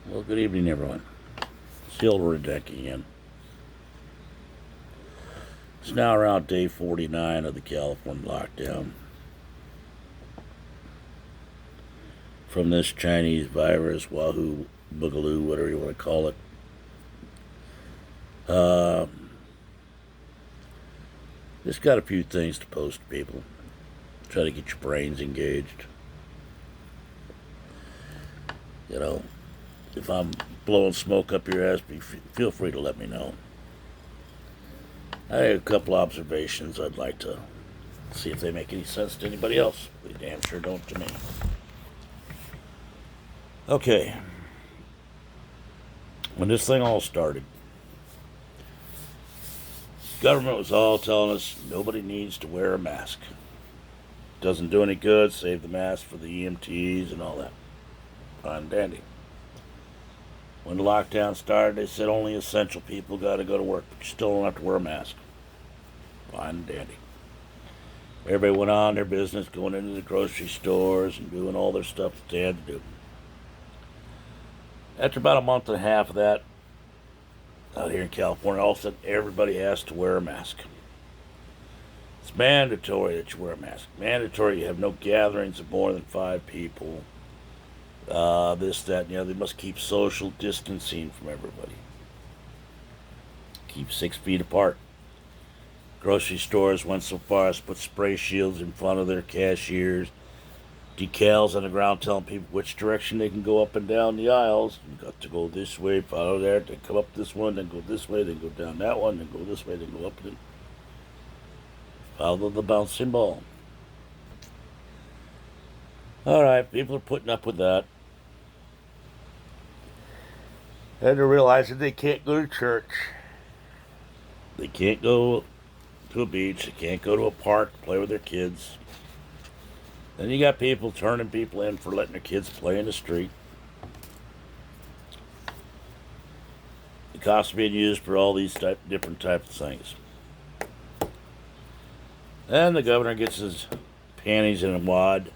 Well, good evening, everyone. It's the old Redneck again. It's now around day 49 of the California lockdown from this Chinese virus, Wahoo, Boogaloo, whatever you want to call it. Uh, just got a few things to post to people. Try to get your brains engaged. You know, if I'm blowing smoke up your ass, feel free to let me know. I have a couple observations I'd like to see if they make any sense to anybody else. They damn sure don't to me. Okay. When this thing all started, government was all telling us nobody needs to wear a mask. Doesn't do any good, save the mask for the EMTs and all that. Fine and dandy. When the lockdown started, they said only essential people got to go to work, but you still don't have to wear a mask. Fine and dandy. Everybody went on their business, going into the grocery stores and doing all their stuff that they had to do. After about a month and a half of that, out here in California, all of a sudden everybody has to wear a mask. It's mandatory that you wear a mask. Mandatory you have no gatherings of more than 5 people. This, that, and the other. They must keep social distancing from everybody. Keep 6 feet apart. Grocery stores went so far as to put spray shields in front of their cashiers, decals on the ground telling people which direction they can go up and down the aisles. You got to go this way, follow that, then come up this one, then go this way, then go down that one, then go this way, then go up and follow the bouncing ball. Alright, people are putting up with that. And they're realizing they can't go to church. They can't go to a beach. They can't go to a park, play with their kids. Then you got people turning people in for letting their kids play in the street. The costs are being used for all these different types of things. Then the governor gets his panties in a wad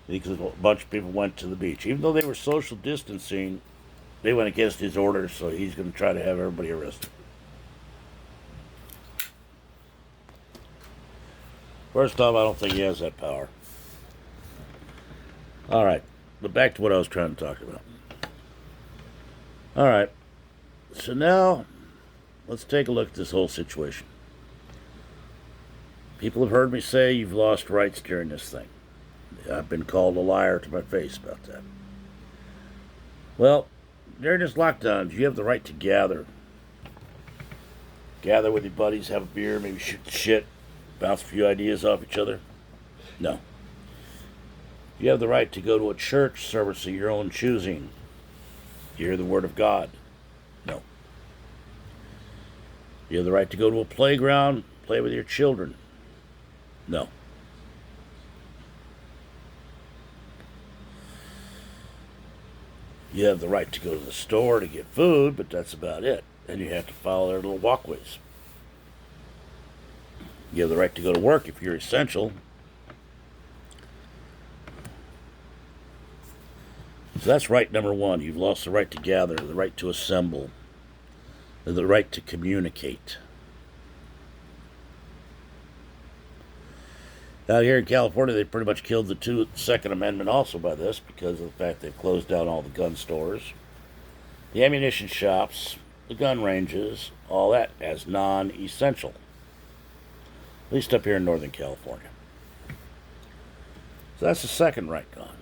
because a bunch of people went to the beach. Even though they were social distancing, they went against his orders, so he's going to try to have everybody arrested. First off, I don't think he has that power. Alright, but back to what I was trying to talk about. Alright, so now let's take a look at this whole situation. People have heard me say you've lost rights during this thing. I've been called a liar to my face about that. Well, during this lockdown, you have the right to gather. Gather with your buddies, have a beer, maybe shoot the shit, bounce a few ideas off each other. No. You have the right to go to a church service of your own choosing. You hear the word of God. No. You have the right to go to a playground, play with your children. No. You have the right to go to the store to get food, but that's about it. And you have to follow their little walkways. You have the right to go to work if you're essential. So that's right number 1. You've lost the right to gather, the right to assemble, the right to communicate. Out here in California, they pretty much killed the Second Amendment also by this because of the fact they've closed down all the gun stores, the ammunition shops, the gun ranges, all that as non-essential. At least up here in Northern California. So that's the second right gone.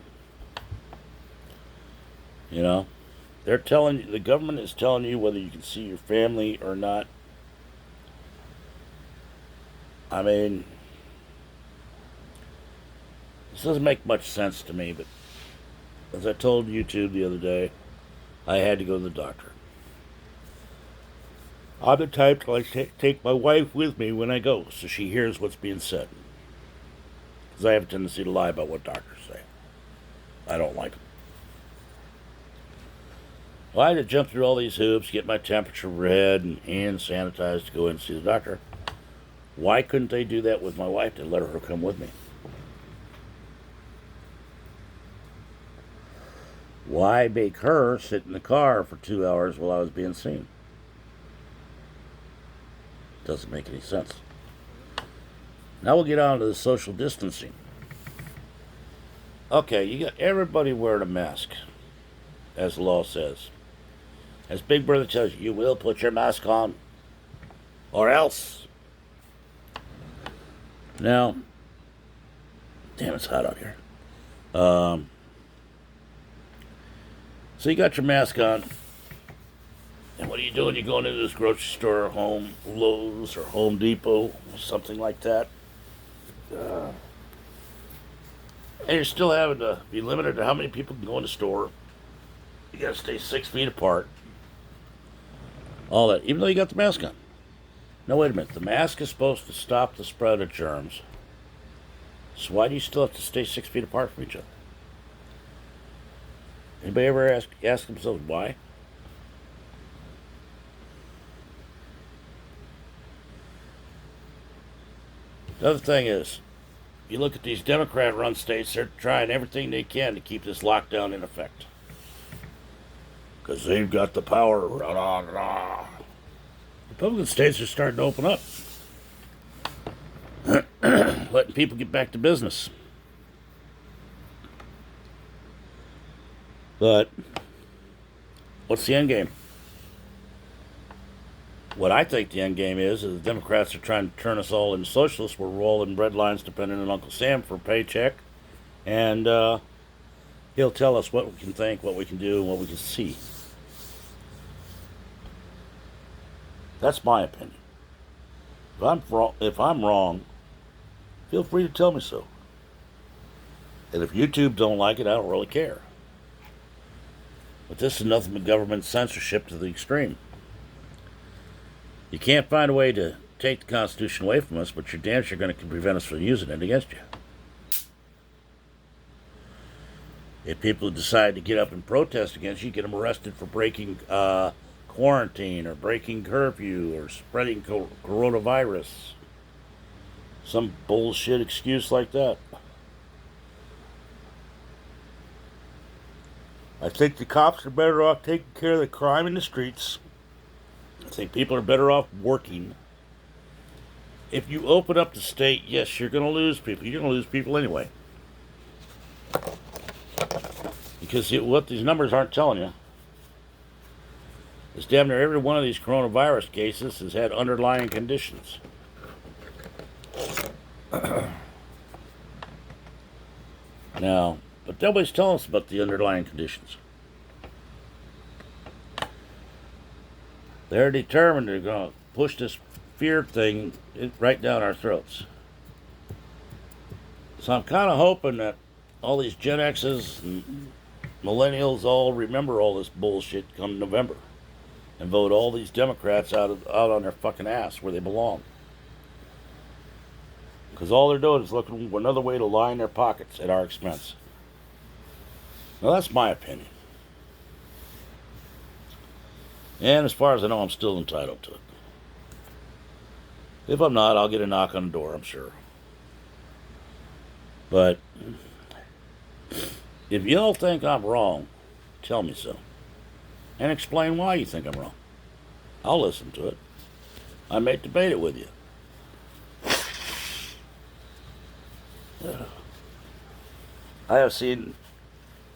You know, the government is telling you whether you can see your family or not. I mean, this doesn't make much sense to me, but as I told YouTube the other day, I had to go to the doctor. I'm the type to take my wife with me when I go so she hears what's being said. Because I have a tendency to lie about what doctors say. I don't like them. Well, I had to jump through all these hoops, get my temperature read and hand sanitized to go in and see the doctor. Why couldn't they do that with my wife and let her come with me? Why make her sit in the car for 2 hours while I was being seen? Doesn't make any sense. Now we'll get on to the social distancing. Okay, you got everybody wearing a mask, as the law says. As Big Brother tells you, you will put your mask on, or else. Now, damn, it's hot out here. So you got your mask on, and what are you doing? You're going into this grocery store, Home Lowe's or Home Depot, or something like that. And you're still having to be limited to how many people can go in the store. You got to stay 6 feet apart. All that, even though you got the mask on. No, wait a minute. The mask is supposed to stop the spread of germs. So why do you still have to stay 6 feet apart from each other? Anybody ever ask themselves why? The other thing is, you look at these Democrat-run states, they're trying everything they can to keep this lockdown in effect. Because they've got the power. Republican states are starting to open up. Letting people get back to business. But what's the end game? What I think the end game is the Democrats are trying to turn us all into socialists. We're rolling bread lines depending on Uncle Sam for a paycheck. And he'll tell us what we can think, what we can do, and what we can see. That's my opinion. If I'm wrong, feel free to tell me so. And if YouTube don't like it, I don't really care. But this is nothing but government censorship to the extreme. You can't find a way to take the Constitution away from us, but you're damn sure going to prevent us from using it against you. If people decide to get up and protest against you, get them arrested for breaking quarantine or breaking curfew or spreading coronavirus. Some bullshit excuse like that. I think the cops are better off taking care of the crime in the streets. I think people are better off working. If you open up the state, yes, you're going to lose people. You're going to lose people anyway. Because what these numbers aren't telling you is damn near every one of these coronavirus cases has had underlying conditions. Now, but nobody's telling us about the underlying conditions. They're determined they're going to push this fear thing right down our throats. So I'm kind of hoping that all these Gen X's and millennials all remember all this bullshit come November and vote all these Democrats out on their fucking ass where they belong. Because all they're doing is looking for another way to line their pockets at our expense. Now that's my opinion. And as far as I know, I'm still entitled to it. If I'm not, I'll get a knock on the door, I'm sure. But if y'all think I'm wrong, tell me so. And explain why you think I'm wrong. I'll listen to it. I may debate it with you. I have seen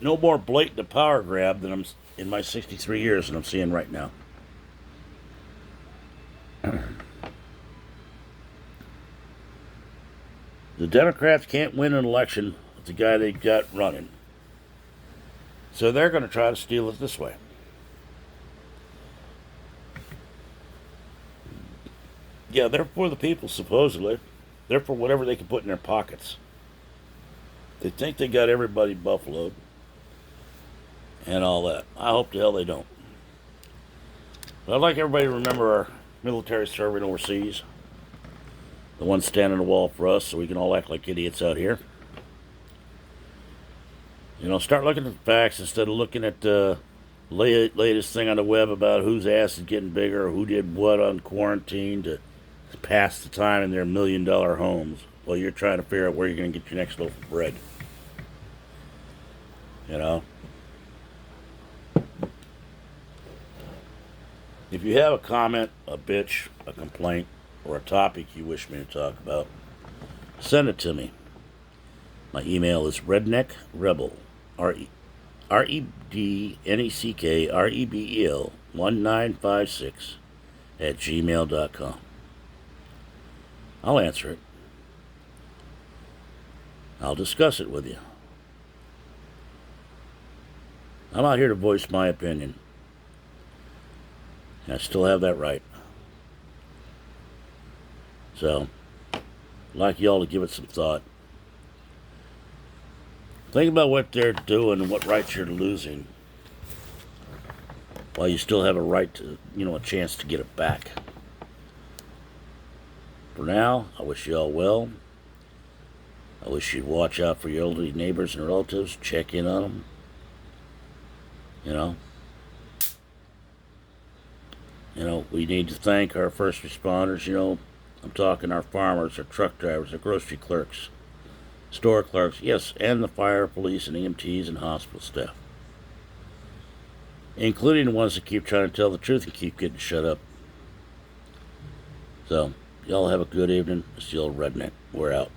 no more blatant a power grab than I'm in my 63 years than I'm seeing right now. The Democrats can't win an election with the guy they got running. So they're going to try to steal it this way. Yeah, they're for the people, supposedly. They're for whatever they can put in their pockets. They think they got everybody buffaloed and all that. I hope the hell they don't. But I'd like everybody to remember our military serving overseas. The ones standing the wall for us so we can all act like idiots out here. You know, start looking at the facts instead of looking at the latest thing on the web about whose ass is getting bigger or who did what on quarantine to pass the time in their $1 million homes while you're trying to figure out where you're going to get your next loaf of bread. You know? If you have a comment, a bitch, a complaint, or a topic you wish me to talk about, send it to me. My email is redneckrebel, REDNECKREBEL 1956 at gmail.com. I'll answer it. I'll discuss it with you. I'm out here to voice my opinion. And I still have that right. So, I'd like y'all to give it some thought. Think about what they're doing and what rights you're losing, while you still have a right to, a chance to get it back. For now, I wish you all well. I wish you'd watch out for your elderly neighbors and relatives, check in on them. We need to thank our first responders, I'm talking our farmers, our truck drivers, our grocery clerks, store clerks, yes, and the fire, police, and EMTs and hospital staff. Including the ones that keep trying to tell the truth and keep getting shut up. So, y'all have a good evening. It's the old redneck. We're out.